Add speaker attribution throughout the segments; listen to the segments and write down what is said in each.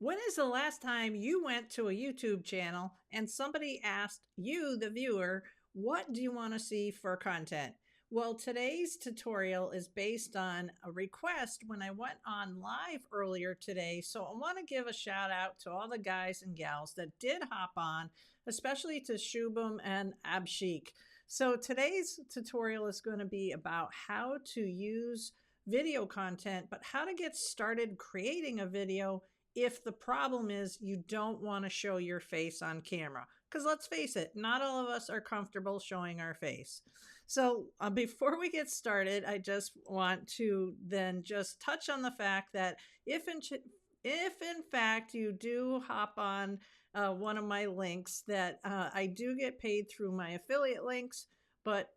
Speaker 1: When is the last time you went to a YouTube channel and somebody asked you, the viewer, what do you want to see for content? Well, today's tutorial is based on a request when I went on live earlier today. So I want to give a shout out to all the guys and gals that did hop on, especially to Shubham and Abshik. So today's tutorial is going to be about how to use video content, but how to get started creating a video if the problem is you don't want to show your face on camera. Because let's face it, not all of us are comfortable showing our face. So before we get started, I just want to then just touch on the fact that if in fact you do hop on one of my links, that I do get paid through my affiliate links, but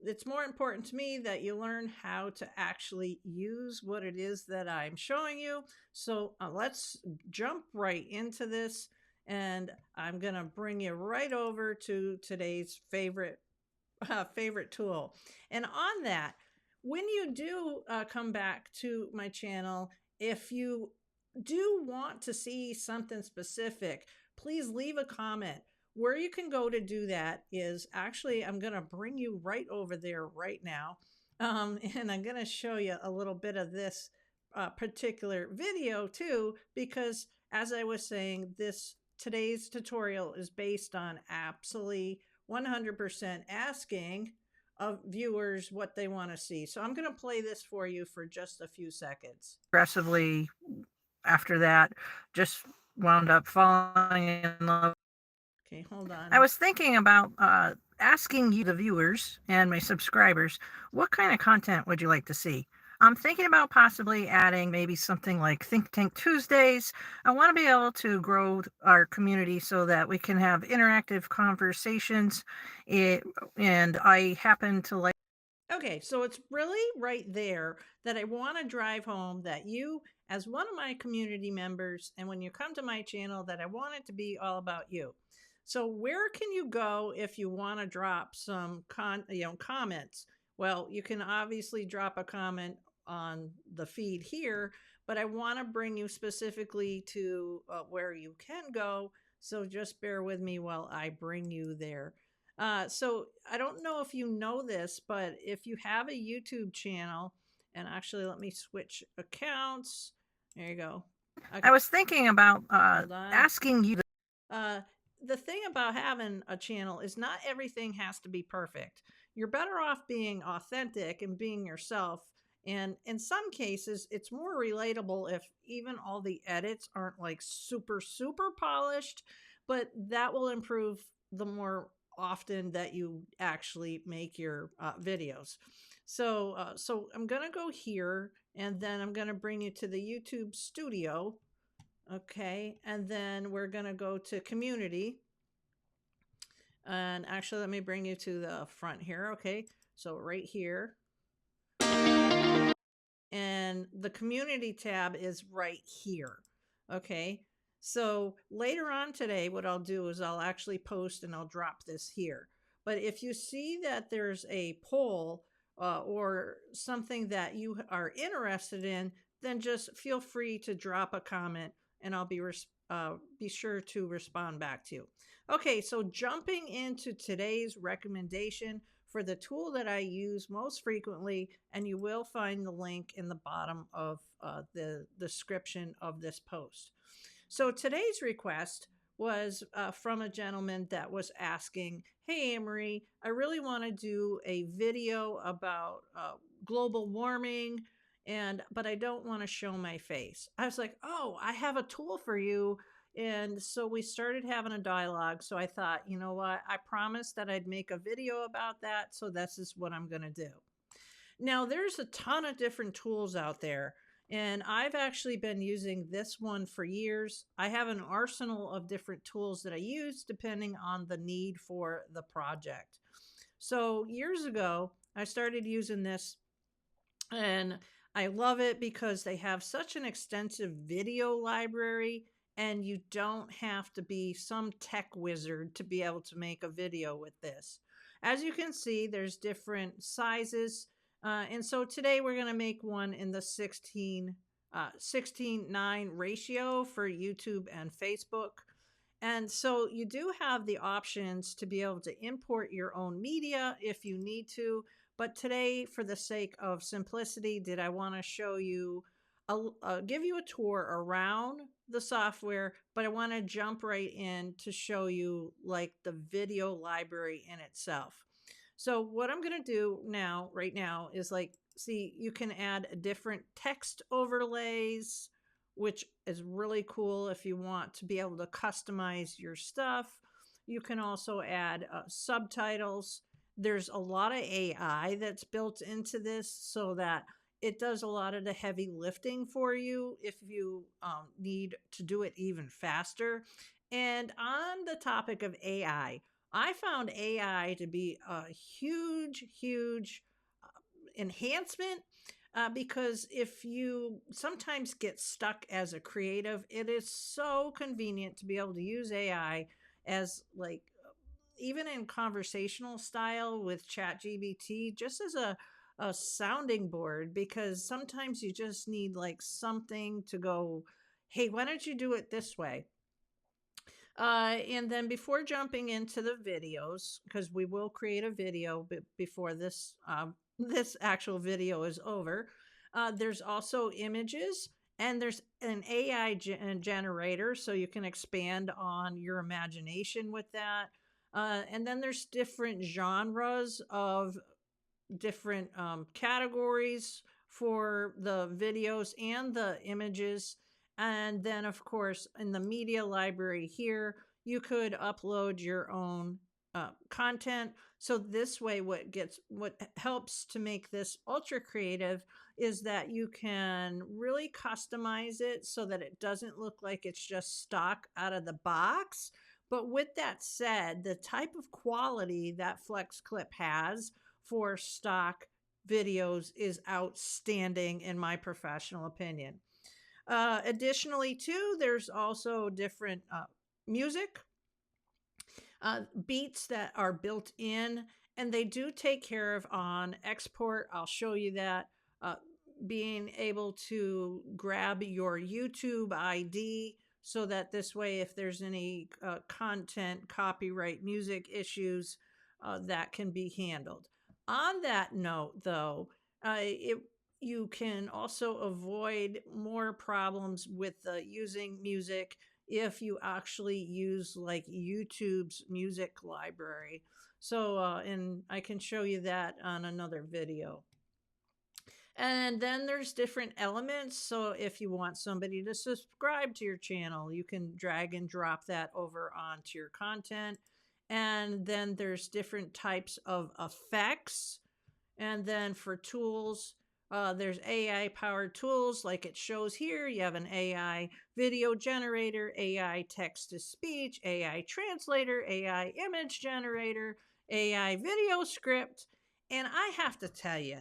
Speaker 1: it's more important to me that you learn how to actually use what it is that I'm showing you. So let's jump right into this, and I'm going to bring you right over to today's favorite tool. And on that, when you do come back to my channel, if you do want to see something specific, please leave a comment. Where you can go to do that is actually, I'm going to bring you right over there right now. And I'm going to show you a little bit of this particular video too, because as I was saying, today's tutorial is based on absolutely 100% asking of viewers what they want to see. So I'm going to play this for you for just a few seconds.
Speaker 2: Aggressively after that, just wound up falling in love.
Speaker 1: Okay, hold
Speaker 2: I
Speaker 1: on.
Speaker 2: was thinking about asking you, the viewers and my subscribers, what kind of content would you like to see? I'm thinking about possibly adding maybe something like Think Tank Tuesdays. I want to be able to grow our community so that we can have interactive conversations. It, and I happen to like.
Speaker 1: Okay, so it's really right there that I want to drive home that you, as one of my community members, and when you come to my channel, that I want it to be all about you. So where can you go if you want to drop some comments? Well, you can obviously drop a comment on the feed here, but I want to bring you specifically to where you can go. So just bear with me while I bring you there. So I don't know if you know this, but if you have a YouTube channel, and actually let me switch accounts. There you go.
Speaker 2: I
Speaker 1: Okay,
Speaker 2: was thinking about
Speaker 1: hold on.
Speaker 2: asking you.
Speaker 1: Uh, the thing about having a channel is not everything has to be perfect. You're better off being authentic and being yourself. And in some cases, it's more relatable if even all the edits aren't like super, super polished, but that will improve the more often that you actually make your videos. So I'm going to go here, and then I'm going to bring you to the YouTube studio. Okay, and then we're going to go to community. And actually, let me bring you to the front here. Okay, so right here. And the community tab is right here. Okay, so later on today, what I'll do is I'll actually post and I'll drop this here. But if you see that there's a poll or something that you are interested in, then just feel free to drop a comment, and I'll be sure to respond back to you. Okay, so jumping into today's recommendation for the tool that I use most frequently, and you will find the link in the bottom of the description of this post. So today's request was from a gentleman that was asking, "Hey, Ann Marie, I really want to do a video about global warming, but I don't want to show my face." I was like, "Oh, I have a tool for you." And so we started having a dialogue. So I thought, you know what? I promised that I'd make a video about that. So this is what I'm going to do. Now, there's a ton of different tools out there, and I've actually been using this one for years. I have an arsenal of different tools that I use depending on the need for the project. So, years ago, I started using this, and I love it because they have such an extensive video library, and you don't have to be some tech wizard to be able to make a video with this. As you can see, there's different sizes. And so today we're going to make one in the 16 16:9 ratio for YouTube and Facebook. And so you do have the options to be able to import your own media if you need to. But today, for the sake of simplicity, did I want to show you, give you a tour around the software, but I want to jump right in to show you like the video library in itself. So what I'm going to do now, right now, is like, see, you can add different text overlays, which is really cool if you want to be able to customize your stuff. You can also add subtitles. There's a lot of AI that's built into this so that it does a lot of the heavy lifting for you if you need to do it even faster. And on the topic of I found AI to be a huge, huge enhancement because if you sometimes get stuck as a creative, it is so convenient to be able to use AI as like even in conversational style with ChatGPT, just as a sounding board, because sometimes you just need like something to go, hey, why don't you do it this way? And then before jumping into the videos, because we will create a video before this this actual video is over, there's also images and there's an AI generator, so you can expand on your imagination with that. And then there's different genres of different categories for the videos and the images. And then, of course, in the media library here, you could upload your own content. So this way, what helps to make this ultra creative is that you can really customize it so that it doesn't look like it's just stock out of the box. But with that said, the type of quality that Flex Clip has for stock videos is outstanding in my professional opinion. Additionally, too, there's also different music beats that are built in, and they do take care of on export. I'll show you that. Being able to grab your YouTube ID so that this way, if there's any content, copyright, music issues, that can be handled. On that note, though, you can also avoid more problems with using music if you actually use like YouTube's music library. So, and I can show you that on another video. And then there's different elements. So if you want somebody to subscribe to your channel, you can drag and drop that over onto your content. And then there's different types of effects. And then for tools, there's AI powered tools like it shows here. You have an AI video generator, AI text to speech, AI translator, AI image generator, AI video script. And I have to tell you,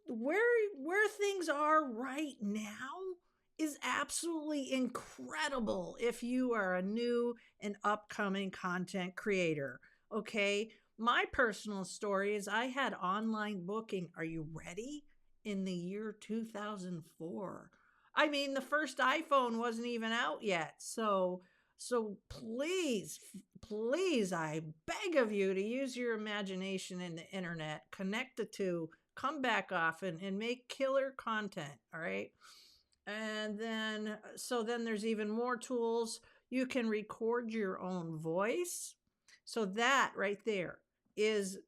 Speaker 1: where things are right now is absolutely incredible if you are a new and upcoming content creator. Okay, my personal story is I had online booking, are you ready, in the year 2004. I mean, the first iPhone wasn't even out yet. So please, please, I beg of you to use your imagination in the internet, connect the two, come back often, and make killer content. All right. And then, so then there's even more tools. You can record your own voice. So that right there is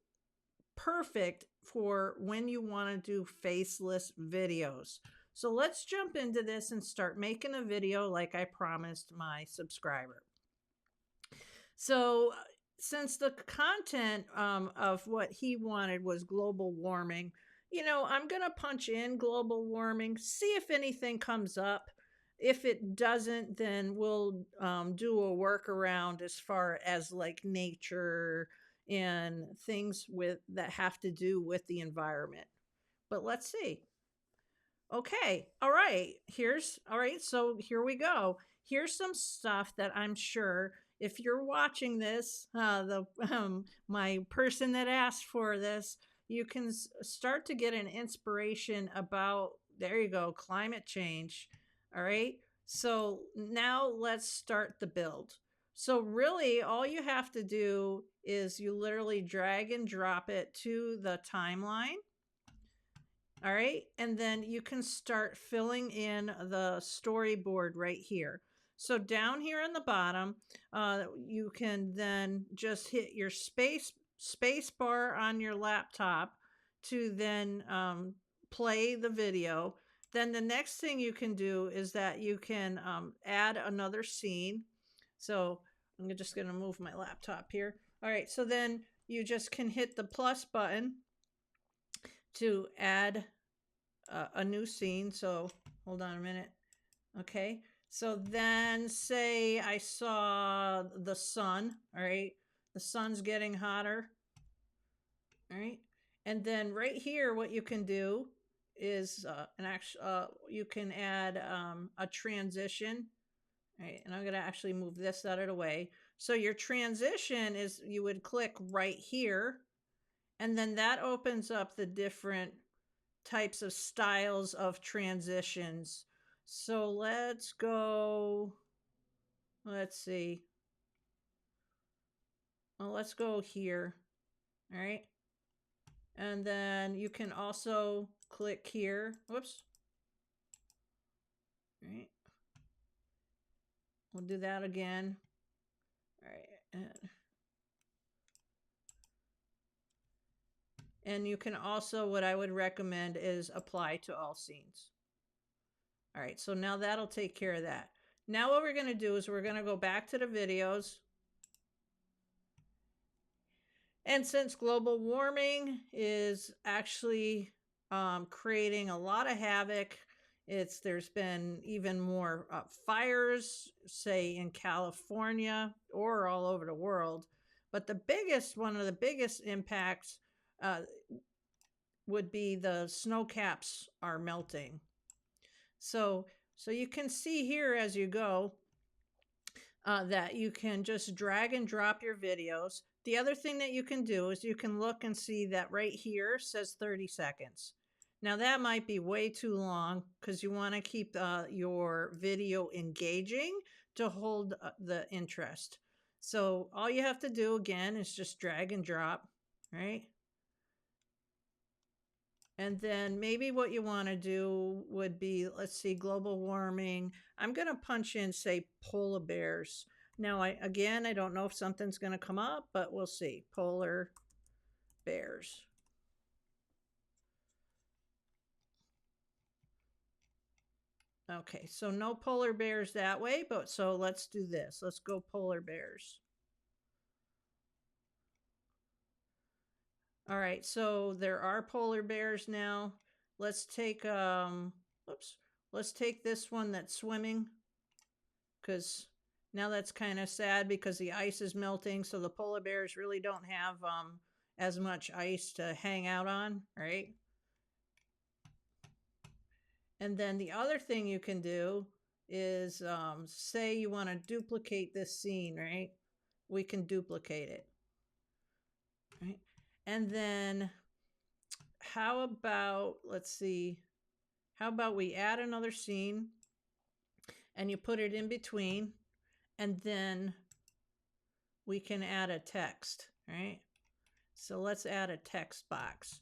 Speaker 1: perfect for when you want to do faceless videos. So let's jump into this and start making a video like I promised my subscriber. So since the content of what he wanted was global warming, I'm going to punch in global warming, see if anything comes up. If it doesn't, then we'll do a workaround as far as like nature and things with that have to do with the environment. But let's see. Okay. All right. All right. So here we go. Here's some stuff that I'm sure if you're watching this, my person that asked for this, you can start to get an inspiration about there you go, climate change. All right. So now let's start the build. So really all you have to do is you literally drag and drop it to the timeline. All right. And then you can start filling in the storyboard right here. So down here on the bottom, you can then just hit your space bar on your laptop to then play the video. Then the next thing you can do is that you can add another scene. So I'm just going to move my laptop here. All right. So then you just can hit the plus button to add a new scene. So hold on a minute. Okay. So then say I saw the sun. All right. The sun's getting hotter. All right. And then right here, what you can do is you can add a transition. All right. And I'm going to actually move this out of the way. So your transition is you would click right here. And then that opens up the different types of styles of transitions. So let's go, let's see. Well, let's go here. All right. And then you can also click here. Whoops. All right. We'll do that again. All right. And you can also, what I would recommend is apply to all scenes. All right, so now that'll take care of that. Now what we're going to do is we're going to go back to the videos. And since global warming is actually creating a lot of havoc, there's been even more fires, say in California or all over the world. But one of the biggest impacts would be the snow caps are melting. So you can see here as you go that you can just drag and drop your videos. The other thing that you can do is you can look and see that right here says 30 seconds. Now that might be way too long because you want to keep your video engaging to hold the interest. So all you have to do again is just drag and drop, right? And then maybe what you want to do would be, let's see, global warming. I'm going to punch in, say, polar bears. Now, I don't know if something's going to come up, but we'll see. Polar bears. Okay, so no polar bears that way, but so let's do this. Let's go polar bears. All right, so there are polar bears now. Let's take let's take this one that's swimming, because now that's kind of sad because the ice is melting, so the polar bears really don't have as much ice to hang out on, right? And then the other thing you can do is say you want to duplicate this scene, right? We can duplicate it, right? And then how about, let's see, how about we add another scene and you put it in between, and then we can add a text, right? So let's add a text box.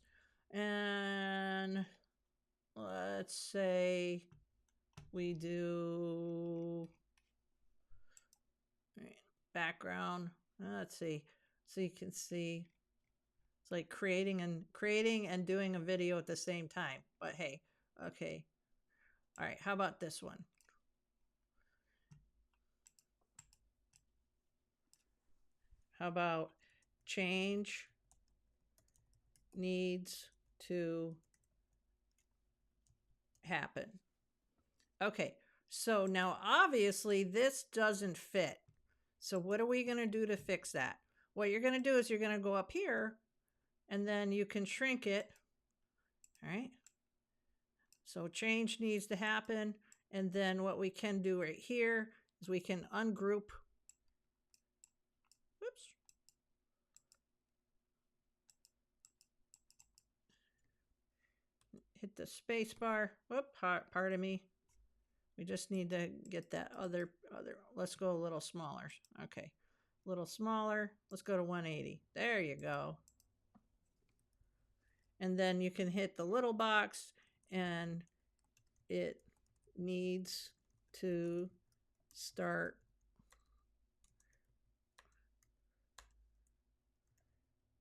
Speaker 1: And let's say we do background. Let's see. So you can see it's like creating and doing a video at the same time. But hey, okay. All right, how about this one? How about change needs to happen? Okay, so now obviously this doesn't fit. So what are we going to do to fix that? What you're going to do is you're going to go up here and then you can shrink it. All right. So change needs to happen. And then what we can do right here is we can ungroup. Whoops. Hit the space bar. Whoop, pardon me. We just need to get that other, let's go a little smaller. Okay, a little smaller. Let's go to 180. There you go. And then you can hit the little box and it needs to start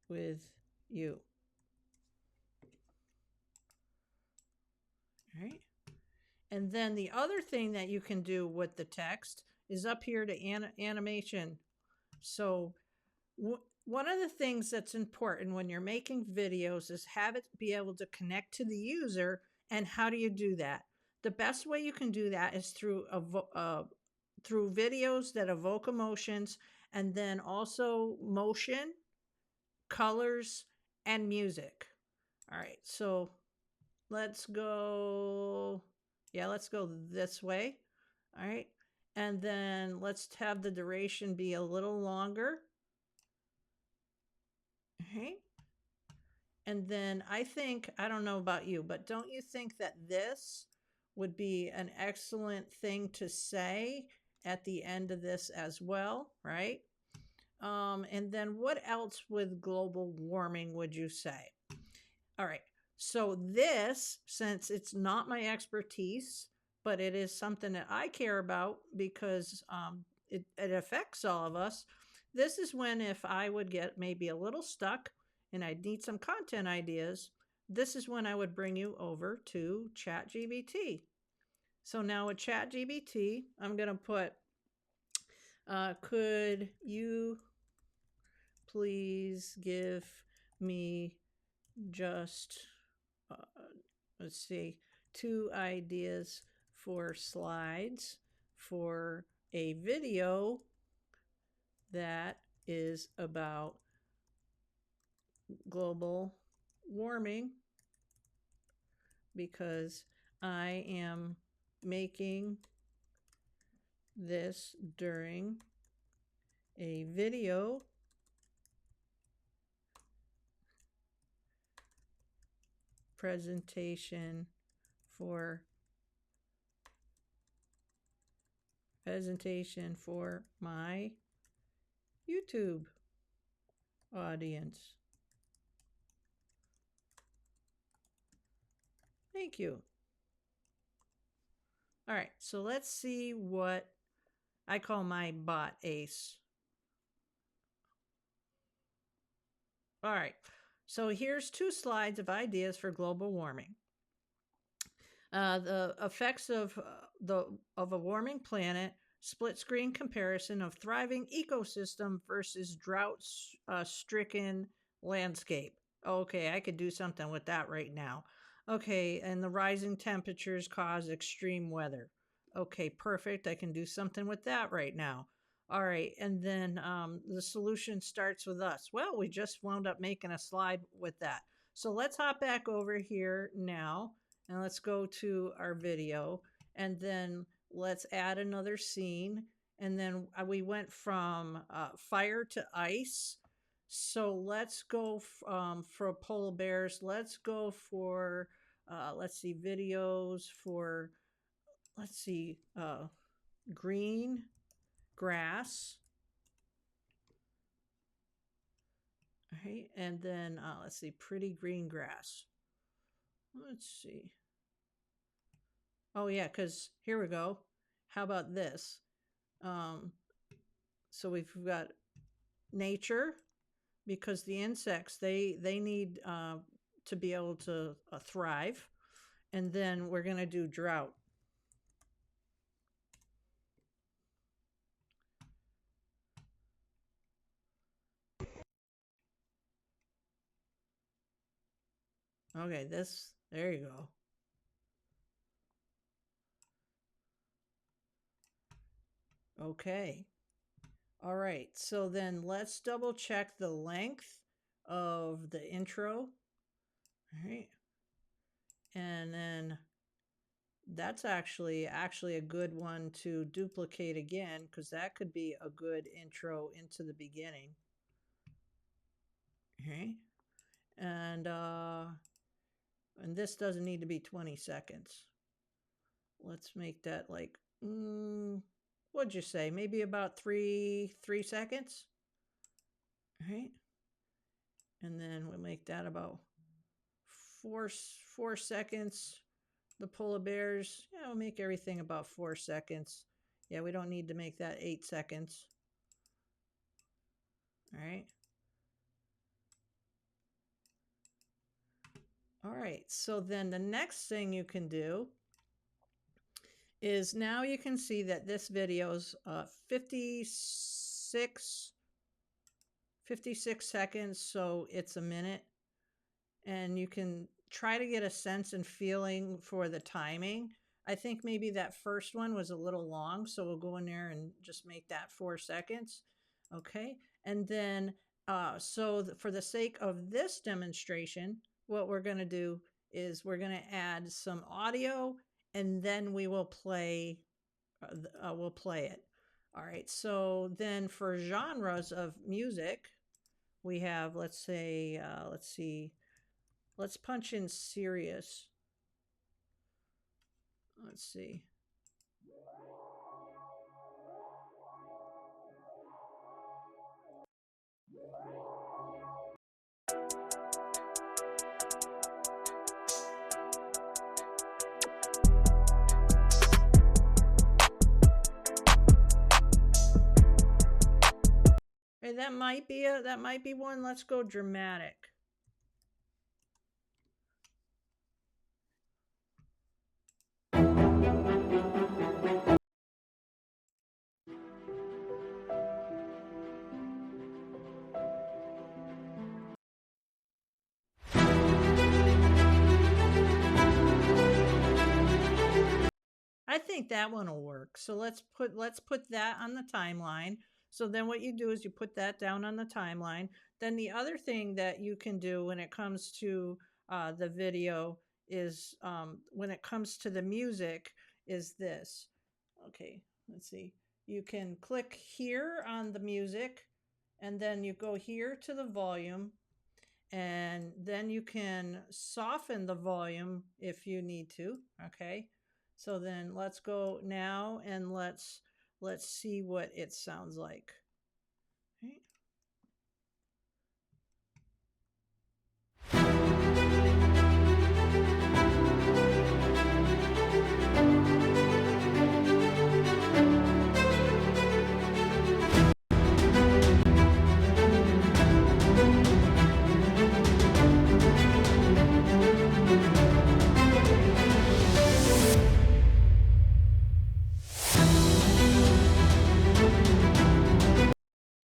Speaker 1: with you. All right. And then the other thing that you can do with the text is up here to animation. So one of the things that's important when you're making videos is have it be able to connect to the user. And how do you do that? The best way you can do that is through through videos that evoke emotions, and then also motion, colors, and music. All right, so let's go. Yeah, let's go this way. All right, and then let's have the duration be a little longer. All right. And then I don't know about you, but don't you think that this would be an excellent thing to say at the end of this as well, right? And then what else with global warming would you say? All right. So this, since it's not my expertise, but it is something that I care about because it affects all of us. This is when if I would get maybe a little stuck and I'd need some content ideas, this is when I would bring you over to ChatGPT. So now with ChatGPT, I'm going to put, could you please give me just, uh, let's see, 2 ideas for slides for a video that is about global warming because I am making this during a video presentation for my YouTube audience. Thank you. All right, so let's see what I call my bot ace. All right, so here's 2 slides of ideas for global warming. The effects of a warming planet, split screen comparison of thriving ecosystem versus drought stricken landscape. Okay, I could do something with that right now. Okay, and the rising temperatures cause extreme weather. Okay, perfect. I can do something with that right now. All right, and then the solution starts with us. Well, we just wound up making a slide with that. So let's hop back over here now and let's go to our video, and then let's add another scene. And then we went from fire to ice. So let's go for polar bears. Let's go for, let's see, videos for, let's see, green grass. All right. And then let's see, pretty green grass. Let's see. Oh, yeah, because here we go. How about this? So we've got nature, because the insects, they need to be able to thrive. And then we're going to do drought. Okay, there you go. Okay. All right, so then let's double check the length of the intro. All right. And then that's actually a good one to duplicate again, because that could be a good intro into the beginning. Okay. And And this doesn't need to be 20 seconds. Let's make that like, what'd you say? Maybe about three seconds. All right. And then we'll make that about four seconds. The polar bears, yeah, we'll make everything about 4 seconds. Yeah, we don't need to make that 8 seconds. All right. All right, so then the next thing you can do is now you can see that this video's 56 seconds, so it's a minute. And you can try to get a sense and feeling for the timing. I think maybe that first one was a little long, so we'll go in there and just make that 4 seconds. Okay, and then for the sake of this demonstration, what we're going to do is we're going to add some audio, and then we will play it. All right, so then for genres of music, we have, let's say, let's see, let's punch in serious. Let's see. Hey, that might be one. Let's go dramatic. I think that one will work. So let's put that on the timeline. So then what you do is you put that down on the timeline. Then the other thing that you can do when it comes to the video is when it comes to the music is this. Okay, let's see. You can click here on the music, and then you go here to the volume, and then you can soften the volume if you need to. Okay, so then let's go now and let's see what it sounds like. Okay.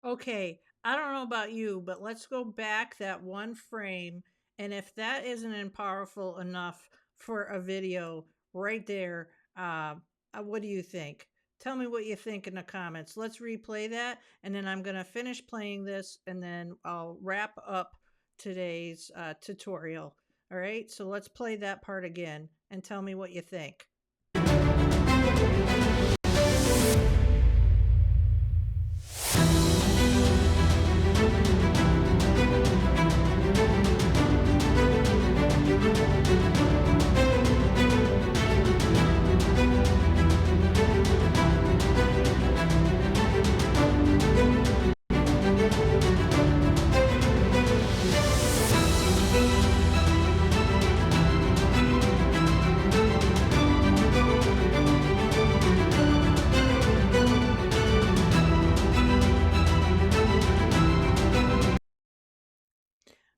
Speaker 1: Okay, I don't know about you, but let's go back that one frame. And if that isn't powerful enough for a video right there, what do you think? Tell me what you think in the comments. Let's replay that. And then I'm going to finish playing this and then I'll wrap up today's tutorial. All right, so let's play that part again and tell me what you think.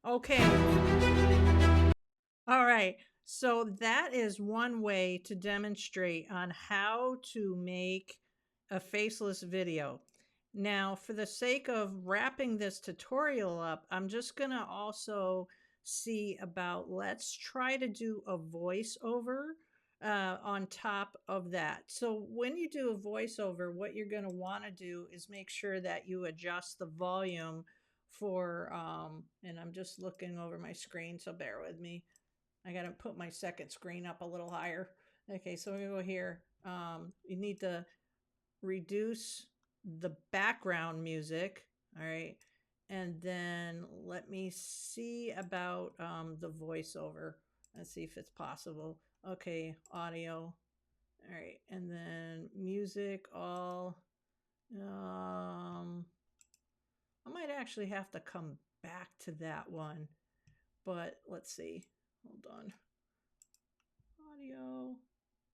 Speaker 1: Okay. All right. So that is one way to demonstrate on how to make a faceless video. Now, for the sake of wrapping this tutorial up, I'm just going to also see about, let's try to do a voiceover on top of that. So when you do a voiceover, what you're going to want to do is make sure that you adjust the volume for, and I'm just looking over my screen, so bear with me. I got to put my second screen up a little higher. Okay, so we're going to go here. You need to reduce the background music. All right. And then let me see about the voiceover. Let's see if it's possible. Okay, audio. All right, and then music, all. I might actually have to come back to that one, but let's see. Hold on. Audio.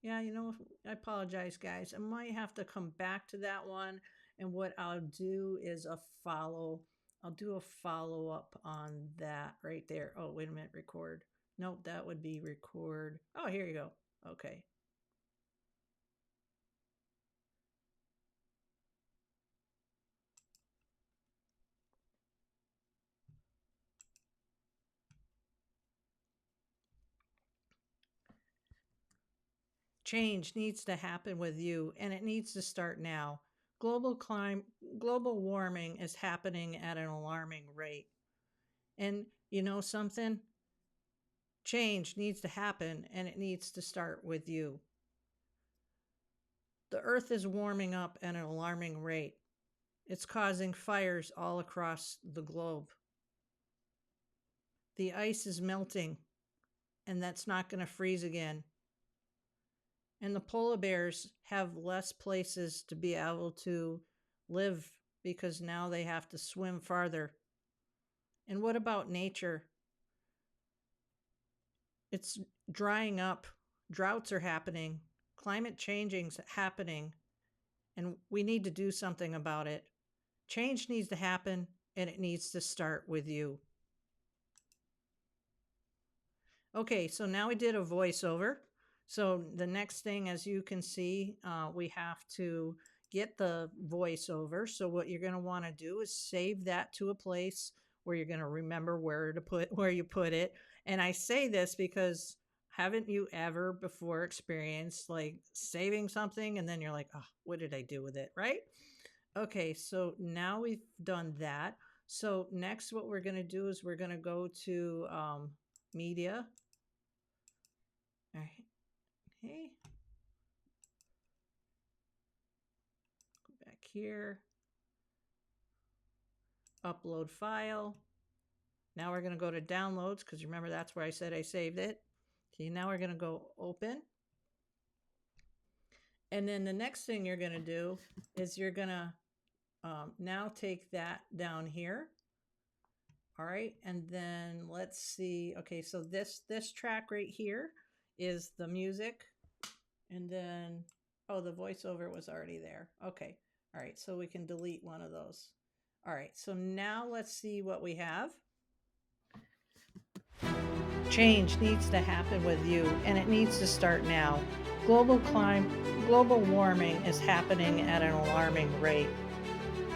Speaker 1: Yeah, I apologize, guys. I might have to come back to that one. And what I'll do is I'll do a follow up on that right there. Oh, wait a minute, record. Nope, that would be record. Oh, here you go. Okay. Change needs to happen with you, and it needs to start now. Global warming is happening at an alarming rate. And you know something? Change needs to happen, and it needs to start with you. The earth is warming up at an alarming rate. It's causing fires all across the globe. The ice is melting, and that's not going to freeze again. And the polar bears have less places to be able to live because now they have to swim farther. And what about nature? It's drying up. Droughts are happening. Climate changing's happening. And we need to do something about it. Change needs to happen, and it needs to start with you. Okay, so now we did a voiceover. So the next thing, as you can see, we have to get the voiceover. So what you're going to want to do is save that to a place where you're going to remember where you put it. And I say this because haven't you ever before experienced like saving something and then you're like, oh, what did I do with it? Right? Okay, so now we've done that. So next what we're going to do is we're going to go to media. All right. Okay. Go back here. Upload file. Now we're going to go to downloads because remember that's where I said I saved it. Okay, now we're going to go open. And then the next thing you're going to do is you're going to now take that down here. All right, and then let's see. Okay, so this track right here is the music. And then, oh, the voiceover was already there. Okay, all right, so we can delete one of those. All right, so now let's see what we have. Change needs to happen with you, and it needs to start now. Global warming is happening at an alarming rate.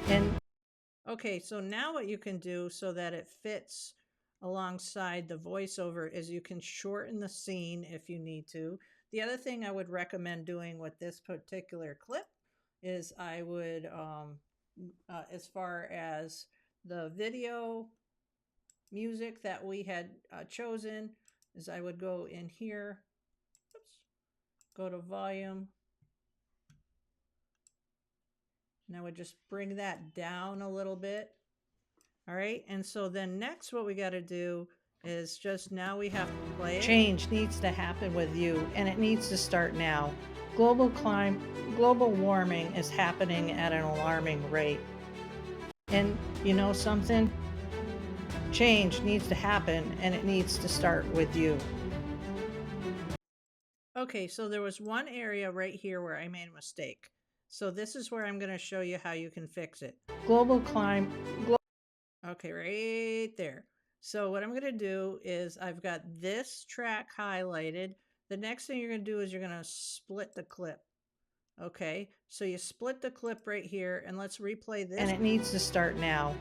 Speaker 1: And okay, so now what you can do so that it fits alongside the voiceover is you can shorten the scene if you need to. The other thing I would recommend doing with this particular clip is I would, as far as the video music that we had chosen, is I would go in here, oops, go to volume, and I would just bring that down a little bit. All right, and so then next what we got to do is just now we have to play it. Change needs to happen with you, and it needs to start now. Global warming is happening at an alarming rate. And you know something? Change needs to happen, and it needs to start with you. Okay, so there was one area right here where I made a mistake. So this is where I'm going to show you how you can fix it. Okay, right there. So what I'm going to do is I've got this track highlighted. The next thing you're going to do is you're going to split the clip. Okay, so you split the clip right here, and let's replay this. And it needs to start now.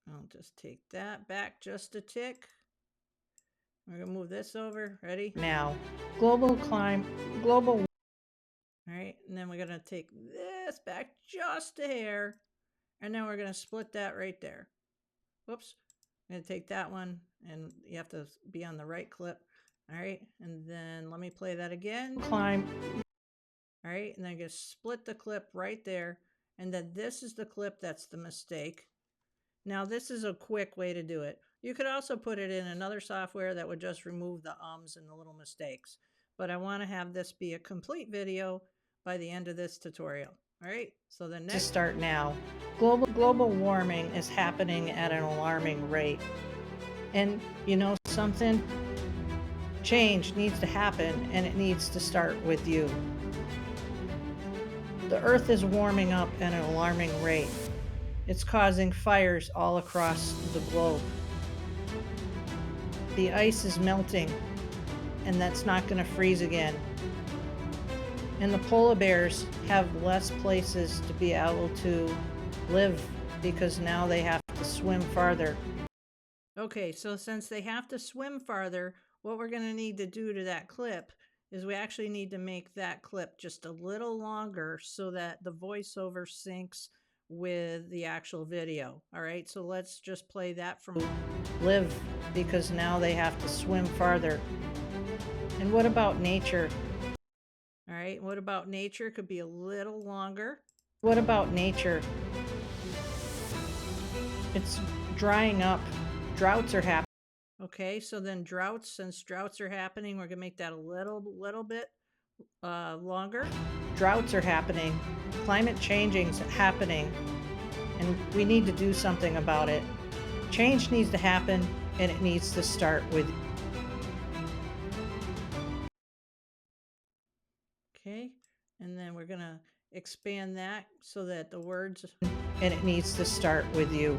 Speaker 1: I'll just take that back just a tick. We're going to move this over. Ready? Now. Global. All right, and then we're going to take this back just a hair, and then we're going to split that right there. Whoops. I'm going to take that one, and you have to be on the right clip. All right, and then let me play that again. All right, and then I'm going to split the clip right there, and then this is the clip that's the mistake. Now, this is a quick way to do it. You could also put it in another software that would just remove the ums and the little mistakes. But I want to have this be a complete video by the end of this tutorial. All right, so the next to start now. Global warming is happening at an alarming rate. And you know something? Change needs to happen, and it needs to start with you. The earth is warming up at an alarming rate. It's causing fires all across the globe. The ice is melting, and that's not going to freeze again. And the polar bears have less places to be able to live because now they have to swim farther. Okay, so since they have to swim farther, what we're going to need to do to that clip is we actually need to make that clip just a little longer so that the voiceover syncs with the actual video. All right, so let's just play that from live because now they have to swim farther. And what about nature? All right, what about nature? Could be a little longer. What about nature? It's drying up. Droughts are happening. Okay, so then droughts, since droughts are happening, we're gonna make that a little bit longer. Droughts are happening. Climate changing's happening, and we need to do something about it. Change needs to happen, and it needs to start with. Okay, and then we're gonna expand that so that the words, and it needs to start with you.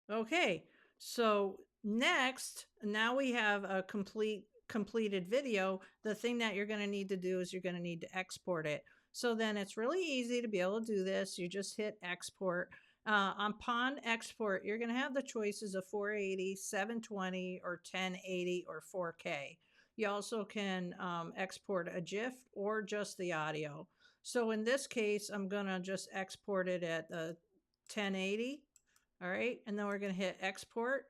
Speaker 1: Okay, so next, now we have a completed video. The thing that you're going to need to do is you're going to need to export it. So then it's really easy to be able to do this. You just hit export. Upon export, you're going to have the choices of 480, 720, or 1080 or 4K. You also can export a GIF or just the audio. So in this case, I'm going to just export it at the 1080. All right, and then we're going to hit export,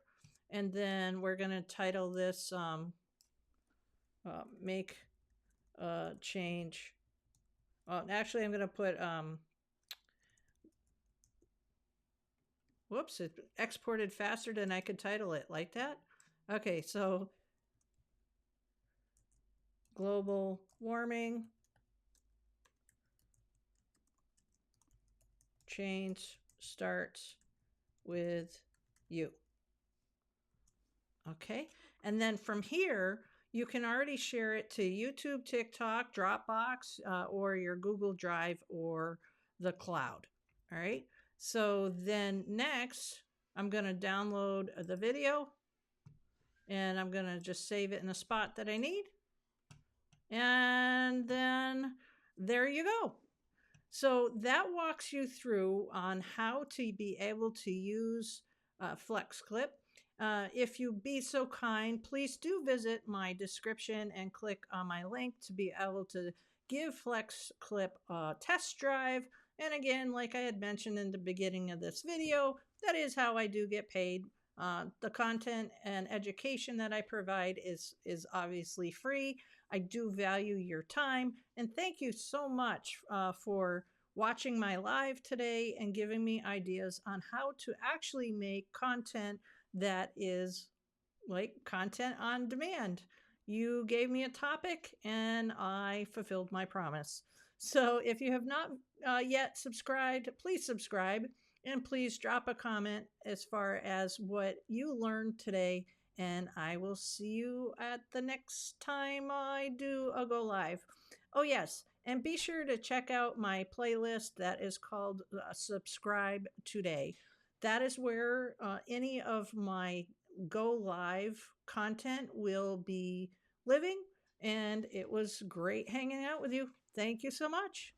Speaker 1: and then we're going to title this make change. Actually, I'm going to put whoops, it exported faster than I could title it like that. Okay, so global warming, change starts with you. Okay, and then from here, you can already share it to YouTube, TikTok, Dropbox, or your Google Drive or the cloud. All right, so then next, I'm going to download the video and I'm going to just save it in a spot that I need. And then there you go. So that walks you through on how to be able to use FlexClip. If you be so kind, please do visit my description and click on my link to be able to give FlexClip a test drive. And again, like I had mentioned in the beginning of this video, that is how I do get paid. The content and education that I provide is obviously free. I do value your time, and thank you so much for watching my live today and giving me ideas on how to actually make content that is like content on demand. You gave me a topic and I fulfilled my promise. So if you have not yet subscribed, please subscribe and please drop a comment as far as what you learned today. And I will see you at the next time I do a go live. Oh, yes. And be sure to check out my playlist that is called Subscribe Today. That is where any of my go live content will be living. And it was great hanging out with you. Thank you so much.